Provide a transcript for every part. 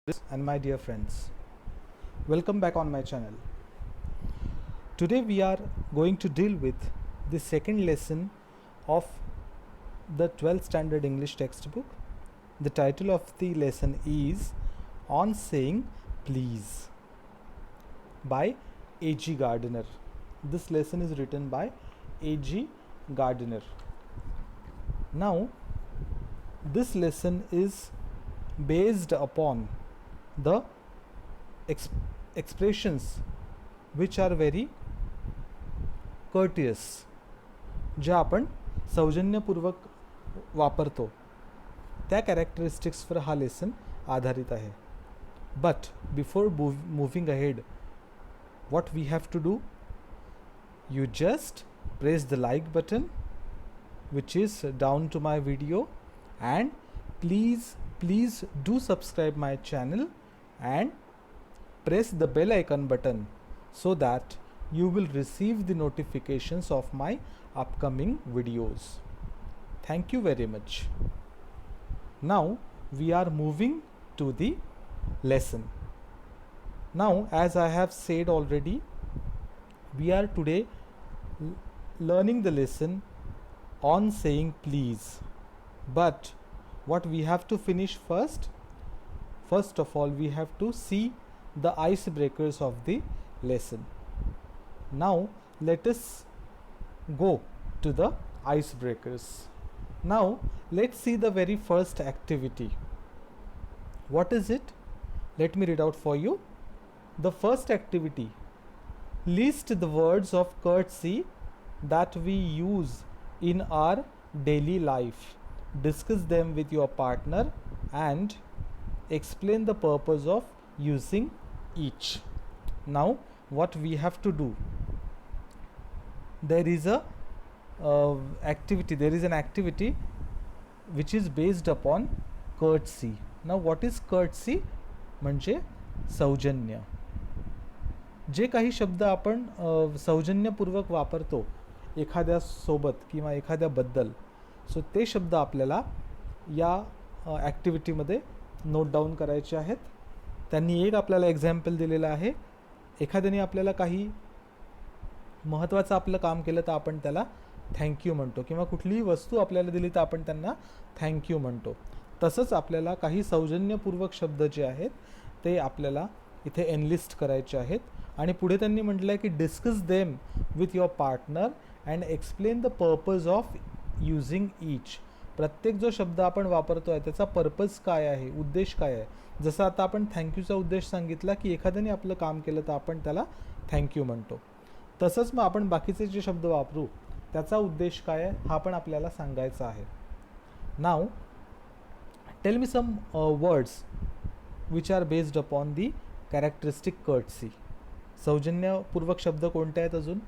and my dear friends, welcome back on my channel. Today we are going to deal with the second lesson of the 12th standard English textbook. The title of the lesson is On Saying Please by A.G. Gardiner. This lesson is written by A.G. Gardiner. Now, this lesson is based upon the expressions which are very courteous, ज्या आपण सौजन्यपूर्वक वापरतो त्या कॅरेक्टरिस्टिक्सवर हा lesson आधारित आहे. But before moving ahead, what we have to do, you just press the like button which is down to my video, and please do subscribe my channel and press the bell icon button so that you will receive the notifications of my upcoming videos. Thank you very much. Now we are moving to the lesson. Now, as I have said already, we are today learning the lesson on saying please. But what we have to finish first of all, we have to see the icebreakers of the lesson. Now, let us go to the icebreakers. Now, let's see the very first activity. What is it? Let me read out for you. The first activity: list the words of courtesy that we use in our daily life. Discuss them with your partner and explain the purpose of using each. Now, what we have to do? There is a an activity which is based upon courtesy. Now, what is courtesy? म्हणजे सौजन्य. जे काही शब्द आपण सौजन्यपूर्वक वापरतो एखाद्यासोबत किंवा एखाद्याबद्दल, so ते शब्द आपल्याला या ॲक्टिव्हिटीमध्ये नोट डाऊन करायचे आहेत. त्यांनी एक आपल्याला एक्झाम्पल दिलेलं आहे. एखाद्याने आपल्याला काही महत्त्वाचं आपलं काम केलं तर आपण त्याला थँक्यू म्हणतो, किंवा कुठलीही वस्तू आपल्याला दिली तर आपण त्यांना थँक्यू म्हणतो. तसंच आपल्याला काही सौजन्यपूर्वक शब्द जे आहेत ते आपल्याला इथे एनलिस्ट करायचे आहेत. आणि पुढे त्यांनी म्हटलं आहे की discuss them with your partner and explain the purpose of using each. प्रत्येक जो शब्द आपण वापरतो आहे त्याचा पर्पज काय आहे, उद्देश काय आहे. जसं आता आपण थँक्यूचा उद्देश सांगितला की एखाद्याने आपलं काम केलं तर आपण त्याला थँक्यू म्हणतो. तसंच मग आपण बाकीचे जे शब्द वापरू त्याचा उद्देश काय आहे हा पण आपल्याला सांगायचा आहे. Now tell me some words which are based upon the characteristic courtesy. सौजन्यपूर्वक शब्द कोणते आहेत अजून?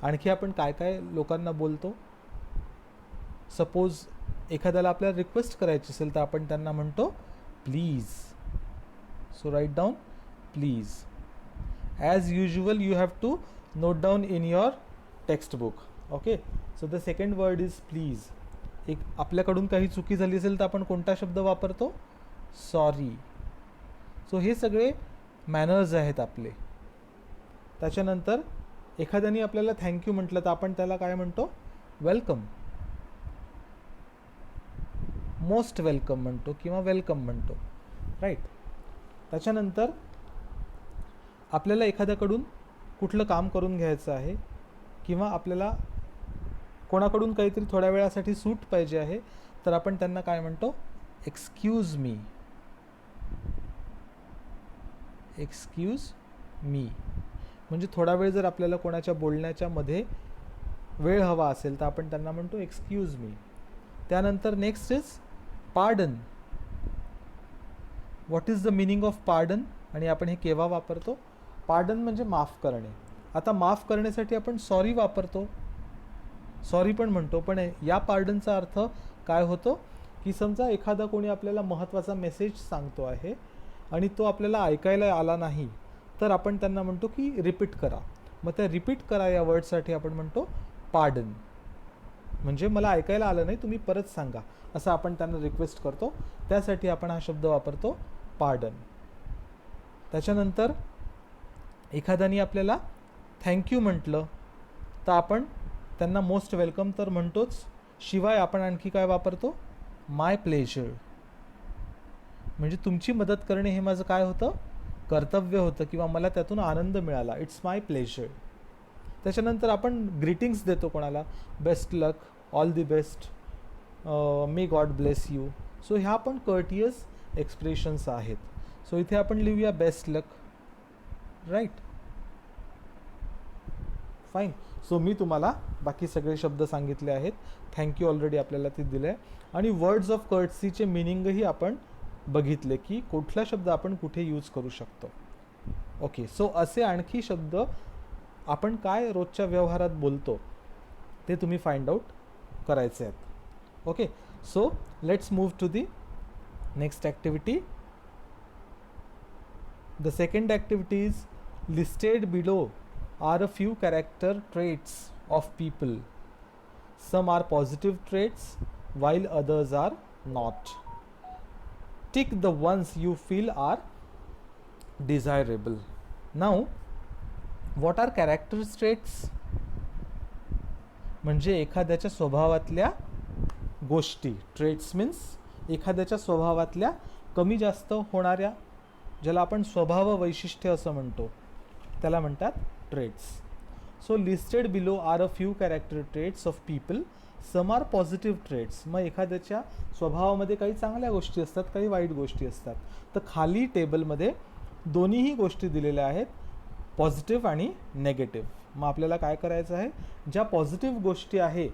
आणखी आपण काय काय लोकांना बोलतो? सपोज एखाद्याला आपल्याला रिक्वेस्ट करायची असेल तर आपण त्यांना म्हणतो please. So write down please. As usual you have to note down in your textbook. Okay, so the second word is please. एक आपल्याकडून काही चुकी झाली असेल तर आपण कोणता शब्द वापरतो? सॉरी. सो हे सगळे मॅनर्स आहेत आपले. त्याच्यानंतर एखाद्याने आपल्याला थँक्यू म्हटलं तर आपण त्याला काय म्हणतो? वेलकम, मोस्ट वेलकम म्हणतो किंवा वेलकम म्हणतो, राईट. त्याच्यानंतर आपल्याला एखाद्याकडून कुठलं काम करून घ्यायचं आहे किंवा आपल्याला कोणाकडून काहीतरी थोड्या वेळासाठी सूट पाहिजे आहे तर आपण त्यांना काय म्हणतो? Excuse me. एक्सक्यूज मी म्हणजे थोडा वेळ जर आपल्याला कोणाच्या बोलण्याच्या मध्ये वेळ हवा असेल तर आपण त्यांना म्हणतो एक्सक्यूज मी. त्यानंतर next is pardon. What is the meaning of pardon आणि आपण हे केव्हा वापरतो? पार्डन म्हणजे माफ करणे. आता माफ करण्यासाठी आपण सॉरी वापरतो, सॉरी पण म्हणतो, पण या पार्डनचा अर्थ काय होतो की समजा एखादा कोणी आपल्याला महत्त्वाचा मेसेज सांगतो आहे आणि तो आपल्याला ऐकायला आला नाही तर आपण त्यांना म्हणतो की रिपीट करा. मग त्या रिपीट करा या वर्डसाठी आपण म्हणतो पार्डन. म्हणजे मला ऐकायला आलं नाही, तुम्ही परत सांगा, असं आपण त्यांना रिक्वेस्ट करतो. त्यासाठी आपण हा शब्द वापरतो पार्डन. त्याच्यानंतर एखाद्याने आपल्याला थँक्यू म्हटलं तर आपण त्यांना मोस्ट वेलकम तर म्हणतोच, शिवाय आपण आणखी काय वापरतो, माय प्लेजर. म्हणजे तुमची मदत करणे हे माझं काय होतं, कर्तव्य होतं किंवा मला त्यातून आनंद मिळाला, इट्स माय प्लेजर. त्याच्यानंतर आपण ग्रीटिंग्स देतो कोणाला, best luck, all the best, may God bless you. So ह्या पण कर्टियस एक्सप्रेशन्स आहेत. सो इथे आपण लिहूया बेस्ट लक, राईट, फाईन. सो मी तुम्हाला बाकी सगळे शब्द सांगितले आहेत. थँक्यू ऑलरेडी आपल्याला ते दिलं आहे. आणि वर्ड्स ऑफ कर्टसीचे मिनिंगही आपण बघितले की कुठला शब्द आपण कुठे यूज करू शकतो. ओके, सो असे आणखी शब्द आपण काय रोजच्या व्यवहारात बोलतो ते तुम्ही फाइंड आउट करायचे आहेत. Okay, so let's move to the next activity. The second activity is listed below are a few character traits of people. Some are positive traits while others are not. Tick the ones you feel are desirable. Now, what are character traits? म्हणजे एखाद्याच्या स्वभावातल्या गोष्टी. Traits means एखाद्याच्या स्वभावातल्या कमी जास्त होणाऱ्या, ज्याला आपण स्वभाव वैशिष्ट्य असं म्हणतो, त्याला म्हणतात traits. So listed below are a few character traits of people, some are positive traits. मग एखाद्याच्या स्वभावामध्ये काही चांगल्या गोष्टी असतात, काही वाईट गोष्टी असतात. तर खाली टेबलमध्ये दोन्हीही गोष्टी दिलेल्या आहेत, पॉझिटिव्ह आणि नेगेटिव्ह. मग आपल्याला काय करायचं आहे, ज्या पॉझिटिव्ह गोष्टी आहे,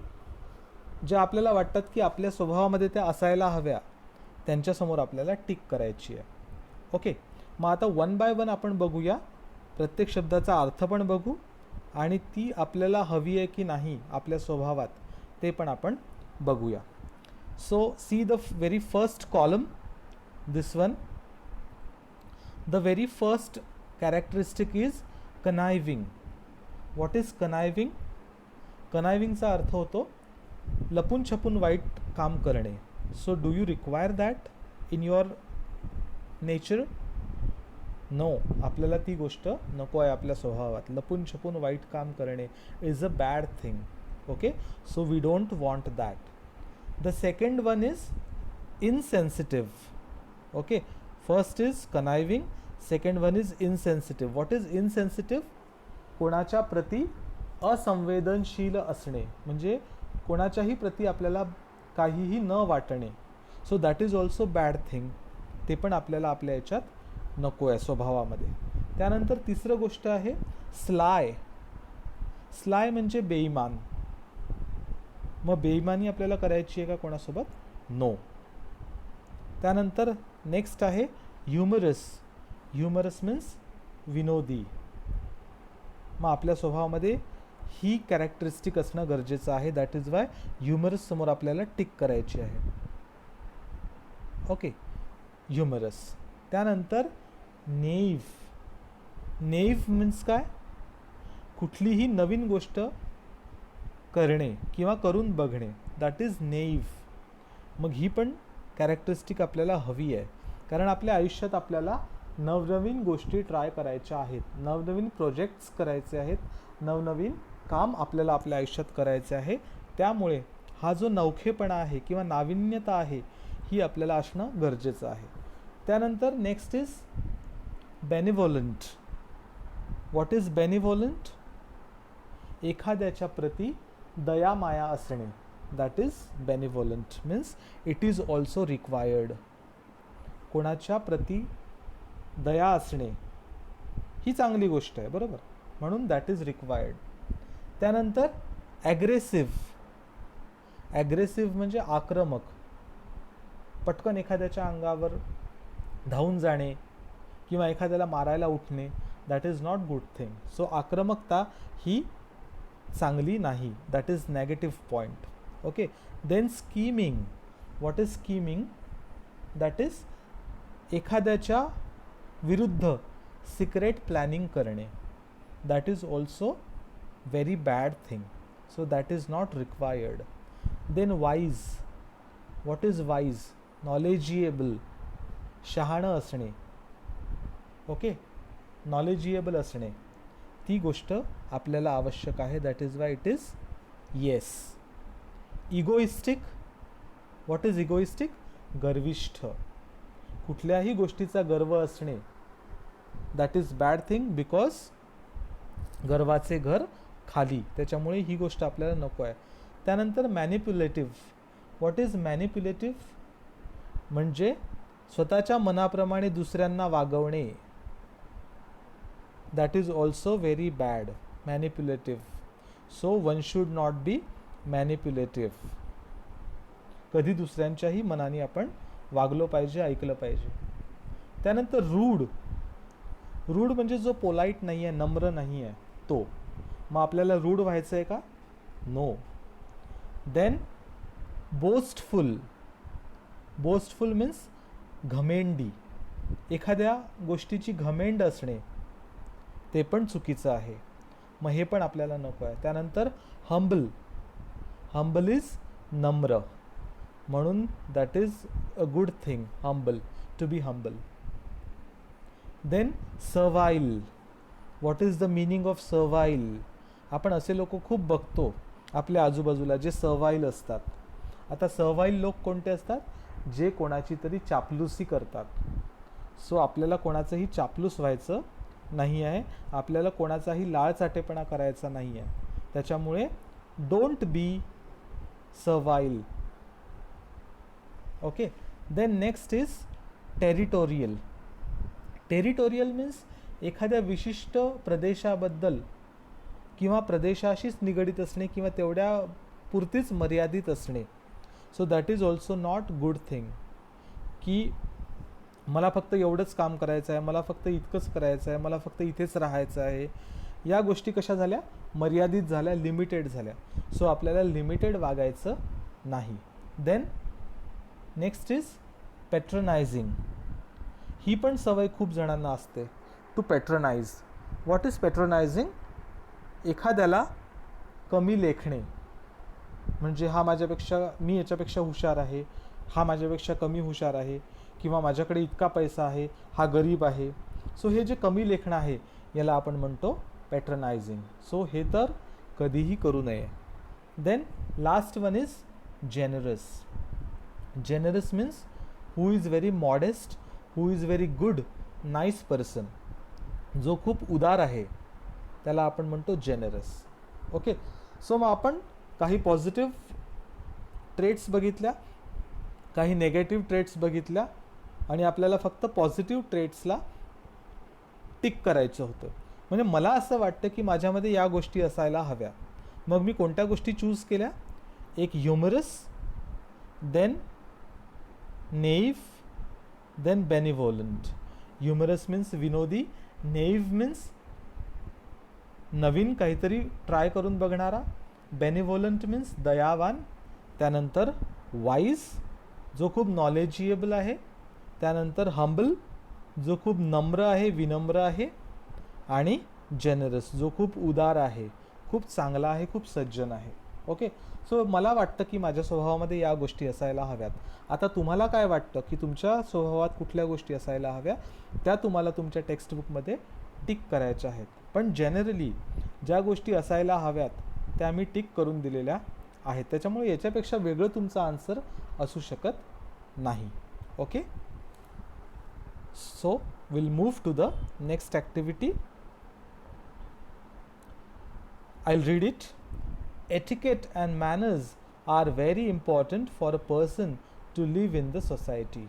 ज्या आपल्याला वाटतात की आपल्या स्वभावामध्ये त्या असायला हव्या, त्यांच्यासमोर आपल्याला टिक करायची आहे. ओके, मग आता वन बाय वन आपण बघूया, प्रत्येक शब्दाचा अर्थ पण बघू आणि ती आपल्याला हवी आहे की नाही आपल्या स्वभावात ते पण आपण बघूया. So see the very first column, this one. The very first characteristic is conniving. What is conniving? कनायविंगचा अर्थ होतो लपून छपून वाईट काम करणे. So do you require that in your nature? No, आपल्याला ती गोष्ट नको आहे आपल्या स्वभावात. लपून छपून वाईट काम करणे is a bad thing. Okay, so we don't want that. The second one is insensitive. Okay, first is conniving, second one is insensitive. What is insensitive? कोणाच्या प्रती असंवेदनशील असणे, म्हणजे कोणाच्याही प्रती आपल्याला काहीही न वाटणे. So that is also bad thing. ते पण आपल्याला आपल्या याच्यात नको आहे स्वभावामध्ये. त्यानंतर तिसरं गोष्ट आहे स्लाय. स्लाय म्हणजे बेईमान. मग बेईमानी आपल्याला करायची आहे का कोणासोबत? नो. त्यानंतर नेक्स्ट आहे ह्युमरस. ह्युमरस मीन्स विनोदी. मग आपल्या स्वभावामध्ये ही कॅरेक्टरिस्टिक असणं गरजेचं आहे. दॅट इज वाय ह्युमरस समोर आपल्याला टिक करायची आहे. Okay, humorous. त्यानंतर नेईव्ह. नेईव्ह मीन्स काय? कुठलीही नवीन गोष्ट करणे किंवा करून बघणे, दॅट इज नेईव्ह. मग ही पण कॅरेक्टरिस्टिक आपल्याला हवी आहे, कारण आपल्या आयुष्यात आपल्याला नवनवीन गोष्टी ट्राय करायच्या आहेत, नवनवीन प्रोजेक्ट्स करायचे आहेत, नवनवीन काम आपल्याला आपल्या आयुष्यात करायचे आहे. त्यामुळे हा जो नवखेपणा आहे किंवा नाविन्यता आहे ही आपल्याला असणं गरजेचं आहे. त्यानंतर next is benevolent. What is benevolent? एखाद्याच्या प्रती दयामाया असणे, that is benevolent. Means it is also required. कोणाच्या प्रती दया असणे ही चांगली गोष्ट आहे, बरोबर, म्हणून दॅट इज रिक्वायर्ड. त्यानंतर ॲग्रेसिव्ह. ॲग्रेसिव्ह म्हणजे आक्रमक. पटकन एखाद्याच्या अंगावर धावून जाणे किंवा एखाद्याला मारायला उठणे, that is not good thing. So आक्रमकता ही चांगली नाही, that is negative point. Okay, then scheming. What is scheming? That is एखाद्याच्या विरुद्ध सिक्रेट प्लॅनिंग करणे, that is also very bad thing. So that is not required. Then wise. What is wise? Knowledgeable, शहाणं असणे. Okay, knowledgeable असणे, ती गोष्ट आपल्याला आवश्यक आहे. That is why it is yes. Egoistic, what is egoistic? गर्विष्ठ. कुठल्याही गोष्टीचा गर्व असणे, that is bad thing, because गर्वाचे घर खाली, त्याच्यामुळे ही गोष्ट आपल्याला नको आहे. त्यानंतर मॅनिप्युलेटिव्ह. What is manipulative? म्हणजे स्वतःच्या मनाप्रमाणे दुसऱ्यांना वागवणे, that is also very bad, manipulative. So one should not be manipulative. कधी दुसऱ्यांच्याही मनाने आपण वागलो पाहिजे, ऐकलं पाहिजे. त्यानंतर रूड. रूड म्हणजे जो पोलाईट नाही आहे, नम्र नाही आहे, तो. मग आपल्याला रूड व्हायचं आहे का? No. Then boastful. Boastful means घमेंडी. एखाद्या गोष्टीची घमेंड असणे, ते पण चुकीचं आहे. मग हे पण आपल्याला नको आहे. त्यानंतर हंबल. हंबल इज नम्र, म्हणून that is a good thing, humble, to be humble. Then servile. What is the meaning of servile? आपण असे लोक खूप बघतो आपल्या आजूबाजूला जे सर्वाइल असतात. आता सर्वाइल लोक कोणते असतात? जे कोणाची तरी चापलुसी करतात. सो आपल्याला कोणाचंही चापलूस व्हायचं नाही आहे, आपल्याला कोणाचाही लाळचाटेपणा करायचा नाही आहे. त्याच्यामुळे don't be servile. Okay. Then next is territorial. Territorial means एखाद्या विशिष्ट प्रदेशाबद्दल किंवा प्रदेशाशीच निगडीत असणे किंवा तेवढ्या पुरतीच मर्यादित असणे. So that is also not good thing, की मला फक्त एवढंच काम करायचं आहे, मला फक्त इतकंच करायचं आहे, मला फक्त इथेच राहायचं आहे. या गोष्टी कशा झाल्या? मर्यादित झाल्या, लिमिटेड झाल्या. सो आपल्याला लिमिटेड वागायचं नाही. Then next is patronising. ही पण सवय खूप जणांना असते, to patronise. What is patronising? एखाद्याला कमी लेखणे, म्हणजे हा माझ्यापेक्षा, मी याच्यापेक्षा हुशार आहे, हा माझ्यापेक्षा कमी हुशार आहे, किंवा माझ्याकडे इतका पैसा आहे, हा गरीब आहे. सो हे जे कमी लेखणं आहे, याला आपण म्हणतो पॅट्रनायझिंग. सो हे तर कधीही करू नये. Then last one is generous. Generous means who is very modest, who is very good, nice person. जो खूप उदार आहे त्याला आपण म्हणतो जेनरस. ओके. सो मग आपण काही पॉझिटिव्ह ट्रेट्स बघितल्या, काही नेगेटिव्ह ट्रेट्स बघितल्या, आणि आपल्याला फक्त पॉझिटिव्ह ट्रेट्सला टिक करायचं होतं. म्हणजे मला असं वाटतं की माझ्यामध्ये या गोष्टी असायला हव्या. मग मी कोणत्या गोष्टी चूज केल्या? एक humorous, then naive, then benevolent. Humorous means विनोदी, नेईव्ह मीन्स नवीन काहीतरी ट्राय करून बघणारा, बेनिव्होलंट मीन्स दयावान, त्यानंतर वाईज जो खूप नॉलेजिएबल आहे, त्यानंतर हंबल जो खूप नम्र आहे, विनम्र आहे, आणि जेनरस जो खूप उदार आहे, खूप चांगला आहे, खूप सज्जन आहे. ओके. सो मला वाटतं की माझ्या स्वभावामध्ये या गोष्टी असायला हव्यात. आता तुम्हाला काय वाटतं की तुमच्या स्वभावात कुठल्या गोष्टी असायला हव्या? त्या तुम्हाला तुमच्या टेक्स्टबुकमध्ये टिक करायच्या आहेत. पण जनरली ज्या गोष्टी असायला हव्यात त्या मी टिक करून दिलेल्या आहेत. त्याच्यामुळे याच्यापेक्षा वेगळं तुमचं आन्सर असू शकत नाही. Okay. So will move to the next activity. I'll read it. Etiquette and manners are very important for a person to live in the society.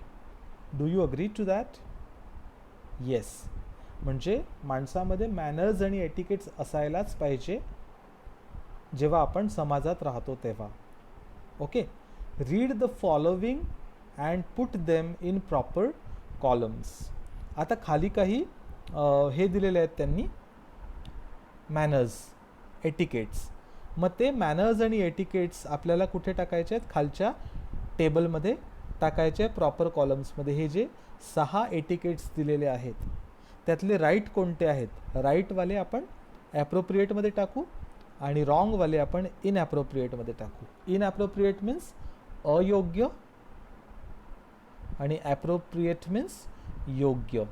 Do you agree to that? Yes. म्हणजे माणसामध्ये manners आणि etiquettes असायलाच पाहिजे जेव्हा आपण समाजात राहतो तेव्हा. Okay. Read the following and put them in proper columns. आता खाली काही हे दिलेले आहेत त्यांनी, मॅनर्स, एटिकेट्स. मग ते मॅनर्स आणि एटिकेट्स आपल्याला कुठे टाकायचे आहेत? खालच्या टेबलमध्ये टाकायचे, प्रॉपर कॉलम्समध्ये. हे जे 6 एटिकेट्स दिलेले आहेत त्यातले राईट कोणते आहेत? राईटवाले आपण ॲप्रोप्रिएटमध्ये टाकू आणि रॉंगवाले आपण इनॲप्रोप्रिएटमध्ये टाकू. इनॲप्रोप्रिएट मीन्स अयोग्य आणि ॲप्रोप्रिएट मीन्स योग्य.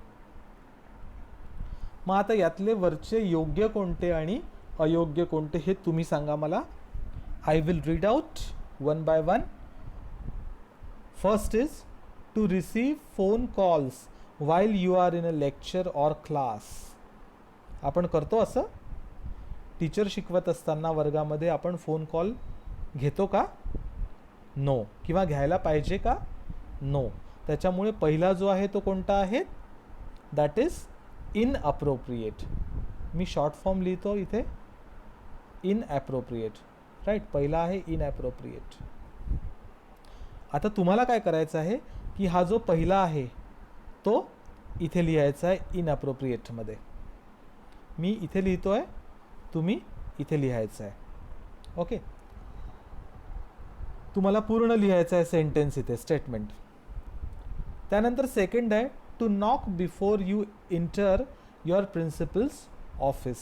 मग आता यातले वरचे योग्य कोणते आणि अयोग्य कोणते हे तुम्ही सांगा मला. I will read out one by one. First is to receive phone calls while you are in a lecture or class. आपण करतो असं? टीचर शिकवत असताना वर्गामध्ये आपण फोन कॉल घेतो का? नो. किंवा घ्यायला पाहिजे का? नो. त्याच्यामुळे पहिला जो आहे तो कोणता आहे? That is inappropriate. Me short form लिहितो इथे, इनअप्रोप्रिएट. राईट, पहिला आहे इनअप्रोप्रिएट. आता तुम्हाला काय करायचं आहे की हा जो पहिला आहे तो इथे लिहायचा आहे इनअप्रोप्रिएटमध्ये. मी इथे लिहितो आहे, तुम्ही इथे लिहायचं आहे. ओके, तुम्हाला पूर्ण लिहायचं आहे सेंटेन्स इथे, स्टेटमेंट. त्यानंतर सेकंड आहे to knock before you enter your principal's office.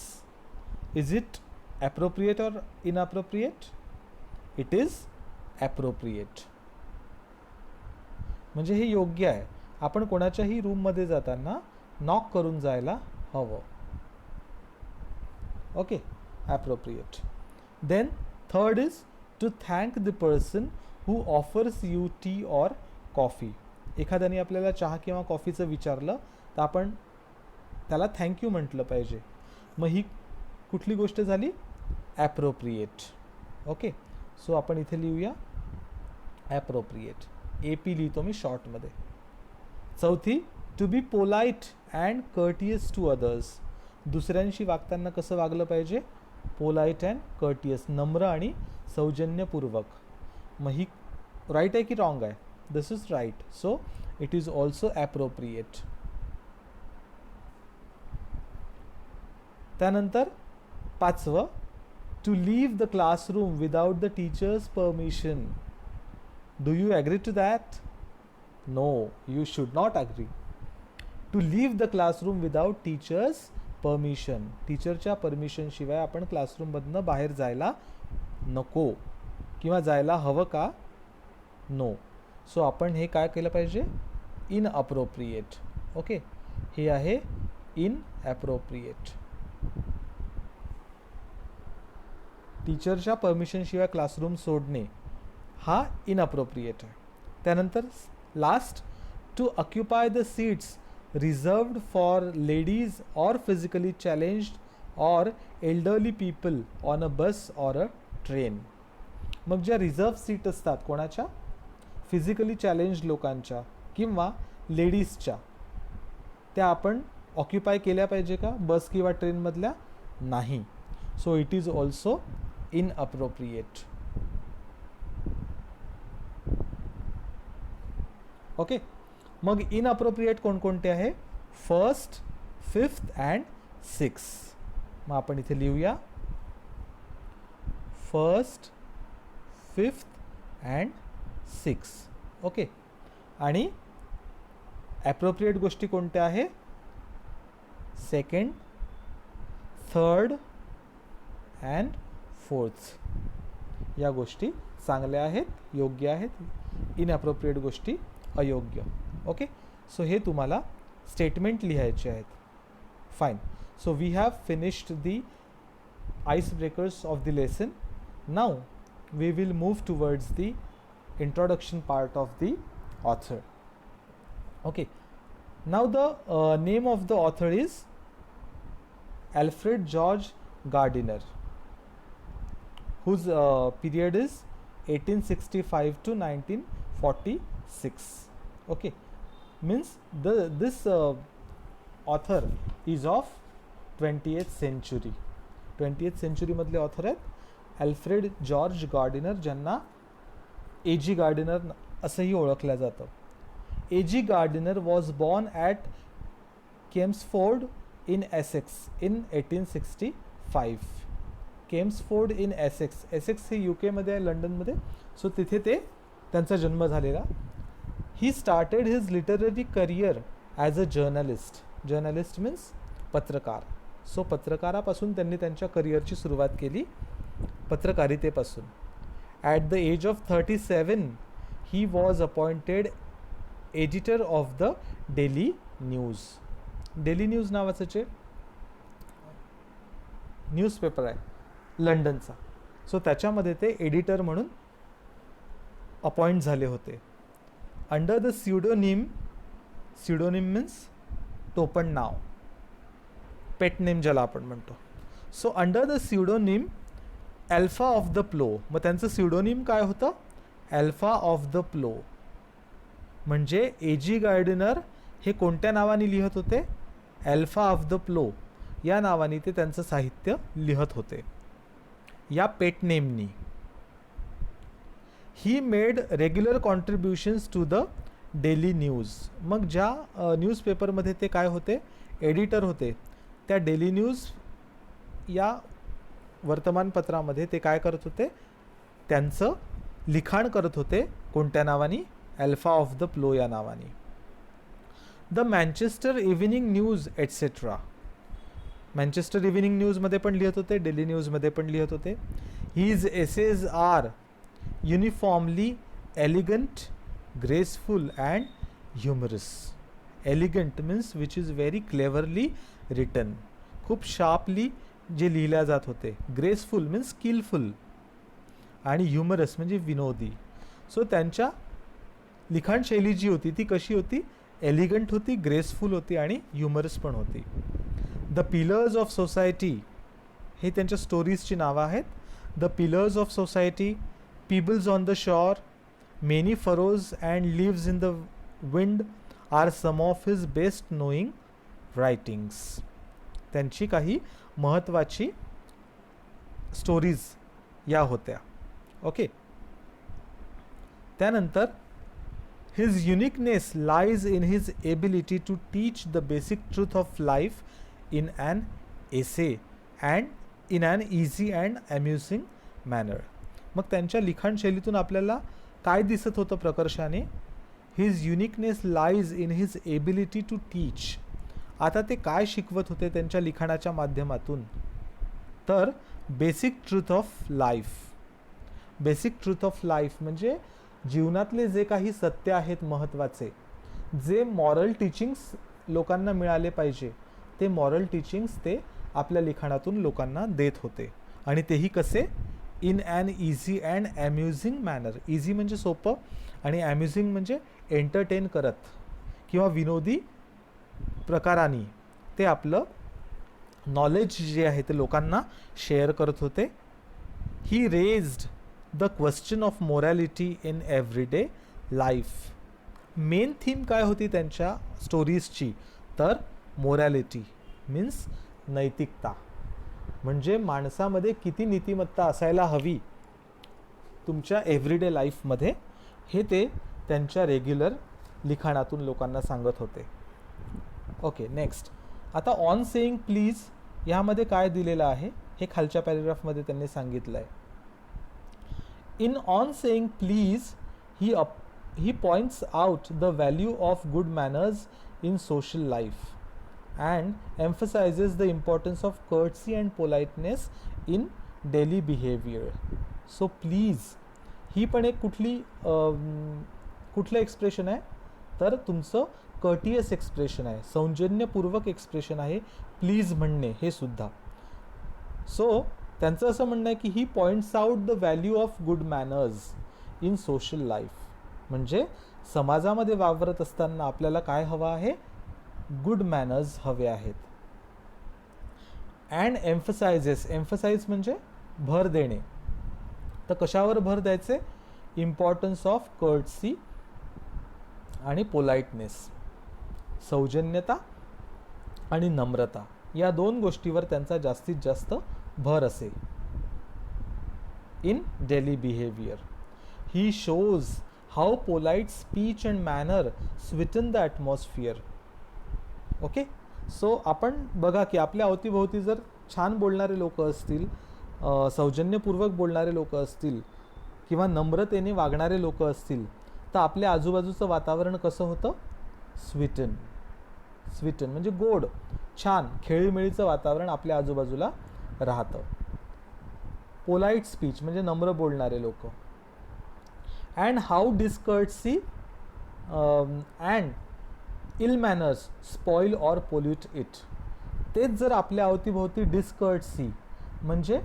Is it appropriate or inappropriate? It is appropriate. म्हणजे हे योग्य आहे. आपण कोणाच्याही रूममध्ये जाताना नॉक करून जायला हवं. Okay, appropriate. Then third is to thank the person who offers you tea or coffee. एखाद्याने आपल्याला चहा किंवा कॉफीचं विचारलं तर आपण त्याला थँक्यू म्हटलं पाहिजे. मग ही कुठली गोष्ट झाली? ॲप्रोप्रिएट. ओके, सो आपण इथे लिहूया ॲप्रोप्रिएट. AP लिहितो मी शॉर्टमध्ये. चौथी, to be polite and courteous to others. दुसऱ्यांशी वागताना कसं वागलं पाहिजे? पोलाइट अँड कर्टियस, नम्र आणि सौजन्यपूर्वक. मग ही राईट आहे की रॉंग आहे? This is right, so it is also appropriate. त्यानंतर पाचवं, to leave the classroom without the teachers permission. Do you agree to that? No, you should not agree. To leave the classroom without teachers permission. टीचरच्या परमिशनशिवाय आपण क्लासरूममधनं बाहेर जायला नको किंवा जायला हवं का? नो. सो आपण हे काय केलं पाहिजे? इनअप्रोप्रिएट. ओके, हे आहे इनअप्रोप्रिएट. टीचरच्या परमिशनशिवाय क्लासरूम सोडणे हा इनअप्रोप्रिएट आहे. त्यानंतर last, to occupy the seats reserved for ladies or physically challenged or elderly people on a bus or a train. मग ज्या रिझर्व सीट असतात कोणाच्या? फिजिकली चॅलेंज्ड लोकांच्या किंवा लेडीजच्या, त्या आपण ऑक्युपाय केल्या पाहिजे का बस किंवा ट्रेनमधल्या? नाही. So it is also inappropriate. Okay, मग इनअप्रोप्रिएट कोणकोणते आहे? First, fifth and six. मग आपण इथे लिहूया first, fifth and six. Okay, आणि ॲप्रोप्रिएट गोष्टी कोणत्या आहे? Second, third and fourth. या गोष्टी चांगल्या आहेत, योग्य आहेत. इनअप्रोप्रिएट गोष्टी अयोग्य. ओके, सो हे तुम्हाला स्टेटमेंट लिहायचे आहेत. Fine. So we have finished the ice breakers of the lesson. Now we will move towards the introduction part of the author. Okay, now the name of the author is Alfred George Gardiner, whose period is 1865 to 1946. Okay, means this author is of 20th century. 20th century मधले author आहेत Alfred George Gardiner, ज्यांना A.G. Gardiner असंही ओळखलं जातं. A.G. Gardiner was born at Chelmsford in Essex in 1865. Chelmsford in Essex. Essex हे UK मध्ये आहे, लंडनमध्ये. सो तिथे त्यांचा जन्म झालेला. He started his literary career as a journalist. Journalist means पत्रकार. सो पत्रकारापासून त्यांनी त्यांच्या करिअरची सुरुवात केली, पत्रकारितेपासून. At the age of 37 he was appointed editor of the Daily News. Daily News नावाचं न्यूजपेपर आहे लंडनचा. सो त्याच्यामध्ये ते एडिटर म्हणून अपॉइंट झाले होते. अंडर द स्युडोनिम मीन्स टोपण नाव, पेट नेम ज्याला आपण म्हणतो. So under the pseudonym Alpha of the Plough. मग त्यांचं स्युडोनिम काय होतं? Alpha of the Plough. म्हणजे A.G. गार्डिनर हे कोणत्या नावाने लिहत होते? अल्फा ऑफ द प्लो या नावाने ते त्यांचं साहित्य लिहत होते, या पेट नेमनी. He made regular contributions to the Daily News. मग ज्या न्यूजपेपरमध्ये ते काय होते? एडिटर होते. त्या डेली न्यूज या वर्तमानपत्रामध्ये ते काय करत होते? त्यांचं लिखाण करत होते. कोणत्या नावाने? अल्फा ऑफ द प्लो या नावाने. The Manchester evening news etcetera. Manchester evening न्यूजमध्ये पण लिहत होते, डेली न्यूजमध्ये पण लिहत होते. His essays are uniformly elegant, graceful and humorous. Elegant means which is very cleverly written, खूप शार्पली जे लिहिल्या जात होते. ग्रेसफुल मीन्स स्किलफुल, आणि ह्युमरस म्हणजे विनोदी. सो त्यांच्या लिखाणशैली जी होती ती कशी होती? एलिगंट होती, ग्रेसफुल होती आणि ह्युमरस पण होती. द पिलर्स ऑफ सोसायटी हे त्यांच्या स्टोरीजची नावं आहेत. The pillars of society, pebbles on the shore, many furrows and leaves in the wind are some of his best knowing writings. त्यांची काही महत्त्वाची स्टोरीज या होत्या. ओके. त्यानंतर his uniqueness lies in his ability to teach the basic truth of life in an essay and in an easy and amusing manner. मग त्यांच्या लिखाणशैलीतून आपल्याला काय दिसत होतं प्रकर्षाने? his uniqueness lies in his ability to teach. आता ते काय शिकवत होते त्यांच्या लिखाणाच्या माध्यमातून? तर basic truth of life. Basic truth of life म्हणजे जीवनातले जे काही सत्य आहेत महत्त्वाचे, जे मॉरल टीचिंग्स लोकांना मिळाले पाहिजे, ते मॉरल टीचिंग्स ते आपल्या लिखाणातून लोकांना देत होते. आणि तेही कसे? In an easy and amusing manner. Easy म्हणजे सोपं आणि ॲम्युझिंग म्हणजे एंटरटेन करत किंवा विनोदी प्रकाराने ते आपलं नॉलेज जे आहे ते लोकांना शेअर करत होते. He raised the question of morality in everyday life. Main theme काय होती त्यांच्या स्टोरीजची? तर मोरॅलिटी मीन्स नैतिकता. म्हणजे माणसामध्ये किती नीतिमत्ता असायला हवी तुमच्या एव्हरीडे लाईफमध्ये, हे ते त्यांच्या रेग्युलर लिखाणातून लोकांना सांगत होते. Okay, next. आता ऑन सेईंग प्लीज ह्यामध्ये काय दिलेलं आहे हे खालच्या पॅरेग्राफमध्ये त्यांनी सांगितलं आहे. In on saying please, he points out the value of good manners in social life and emphasizes the importance of courtesy and politeness in daily behavior. So please ही पण एक कुठलं एक्सप्रेशन आहे? तर तुमचं कर्टियस एक्सप्रेशन आहे, सौजन्यपूर्वक expression आहे please म्हणणे हे सुद्धा. सो त्यांचं असं म्हणणं आहे की he points out the value of good manners in social life. म्हणजे समाजामध्ये वावरत असताना आपल्याला काय हवं आहे? गुड मॅनर्स हवे आहेत. अँड एम्फसाइजेस, एम्फसाइज म्हणजे भर देणे. तर कशावर भर द्यायचे? इम्पॉर्टन्स ऑफ कर्टसी आणि पोलाइटनेस, सौजन्यता आणि नम्रता या दोन गोष्टीवर त्यांचा जास्तीत जास्त भर असेल. In daily behaviour he shows how polite speech and manner Sutton the atmosphere. Okay. So आपण बघा की आपल्या अवतीभोवती जर छान बोलणारे लोक असतील, सौजन्यपूर्वक बोलणारे लोक असतील किंवा नम्रतेने वागणारे लोक असतील तर आपल्या आजूबाजूचं वातावरण कसं होतं? स्वीटन. स्वीटन म्हणजे गोड, छान, खेळीमेळीचं वातावरण आपल्या आजूबाजूला राहतं. पोलाइट स्पीच म्हणजे नम्र बोलणारे लोक. And how discourtesy and ill manners spoil or pollute it. तेच जर आपल्या अवतीभोवती डिस्कर्टसी म्हणजे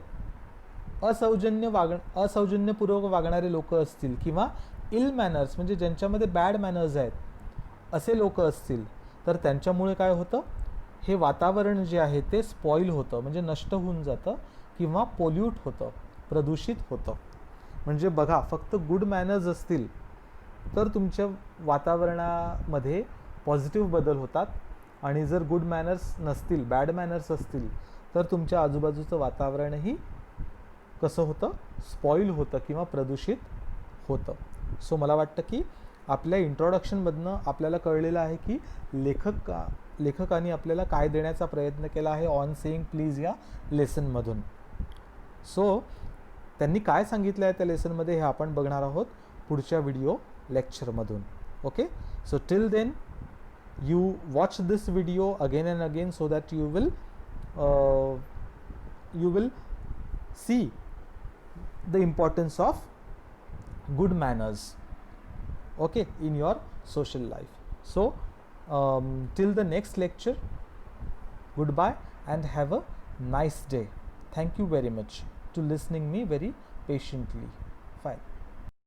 असौजन्यपूर्वक वागणारे लोक असतील किंवा इल मॅनर्स म्हणजे ज्यांच्यामध्ये बॅड मॅनर्स आहेत असे लोक असतील तर त्यांच्यामुळे काय होतं, हे वातावरण जे आहे ते स्पॉईल होतं, म्हणजे नष्ट होऊन जातं किंवा पोल्यूट होतं, प्रदूषित होतं. म्हणजे बघा, फक्त गुड मॅनर्स असतील तर तुमच्या वातावरणामध्ये पॉझिटिव्ह बदल होतात, आणि जर गुड मॅनर्स नसतील, बॅड मॅनर्स असतील तर तुमच्या आजूबाजूचं वातावरणही कसं होतं, स्पॉईल होतं किंवा प्रदूषित होतं. सो मला वाटतं की आपल्या इंट्रोडक्शनमधनं आपल्याला कळलेलं आहे की लेखकाने आपल्याला काय देण्याचा प्रयत्न केला आहे ऑन सेईंग प्लीज या लेसनमधून. सो त्यांनी काय सांगितलं आहे त्या लेसनमध्ये हे आपण बघणार आहोत पुढच्या व्हिडिओ लेक्चरमधून. Okay, so till then you watch this video again and again so that you will see the importance of good manners, okay, in your social life. So till the next lecture, goodbye and have a nice day. Thank you very much to listening me very patiently. Fine.